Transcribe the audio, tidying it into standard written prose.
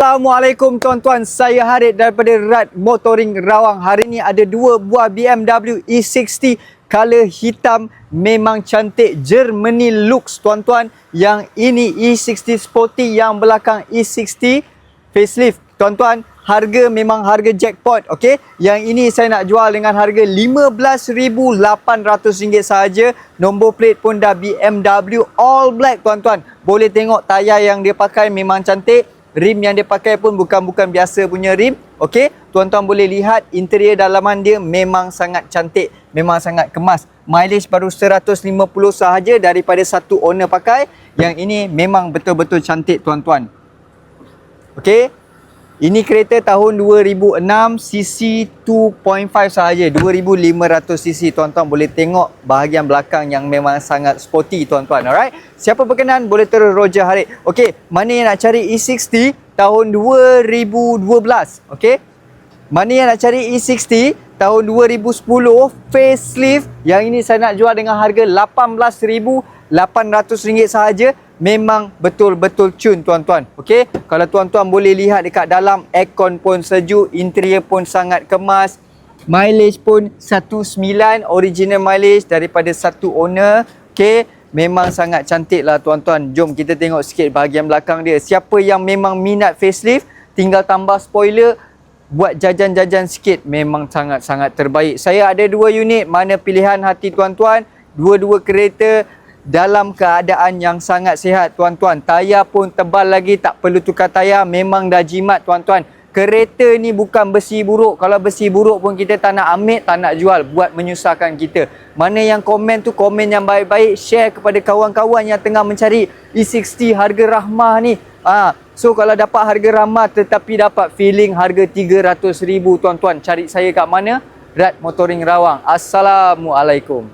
Assalamualaikum tuan-tuan, saya Harith daripada Rad Motoring Rawang. Hari ni ada dua buah BMW E60 color hitam, memang cantik, Germany looks tuan-tuan. Yang ini E60 Sporty, yang belakang E60 facelift tuan-tuan. Harga memang harga jackpot, okey. Yang ini saya nak jual dengan harga RM15,800 sahaja. Nombor plate pun dah BMW all black tuan-tuan. Boleh tengok tayar yang dia pakai memang cantik. Rim yang dia pakai pun bukan biasa punya rim. Okey, tuan-tuan boleh lihat interior dalaman dia memang sangat cantik, memang sangat kemas. Mileage baru 150 sahaja daripada satu owner pakai. Yang ini memang betul-betul cantik tuan-tuan. Okey. Ini kereta tahun 2006, cc 2.5 sahaja, 2500cc. Tuan-tuan boleh tengok bahagian belakang yang memang sangat sporty tuan-tuan. Alright. Siapa berkenan boleh terus Roger Harith. Okey, mana yang nak cari E60 tahun 2012? Okey. Mana yang nak cari E60 tahun 2010 facelift? Yang ini saya nak jual dengan harga RM18,800 sahaja. Memang betul-betul cun tuan-tuan. Okey, kalau tuan-tuan boleh lihat dekat dalam, aircon pun sejuk, interior pun sangat kemas. Mileage pun 19, original mileage daripada satu owner. Okey, memang sangat cantik lah tuan-tuan. Jom kita tengok sikit bahagian belakang dia. Siapa yang memang minat facelift, tinggal tambah spoiler, buat jajan-jajan sikit, memang sangat-sangat terbaik. Saya ada dua unit, mana pilihan hati tuan-tuan. Dua-dua kereta dalam keadaan yang sangat sihat tuan-tuan. Tayar pun tebal lagi, tak perlu tukar tayar, memang dah jimat tuan-tuan. Kereta ni bukan besi buruk. Kalau besi buruk pun kita tak nak ambil, tak nak jual, buat menyusahkan kita. Mana yang komen tu komen yang baik-baik, share kepada kawan-kawan yang tengah mencari E60 harga rahmah ni. So kalau dapat harga rahmah tetapi dapat feeling harga RM300,000 tuan-tuan, cari saya kat mana? Rad Motoring Rawang. Assalamualaikum.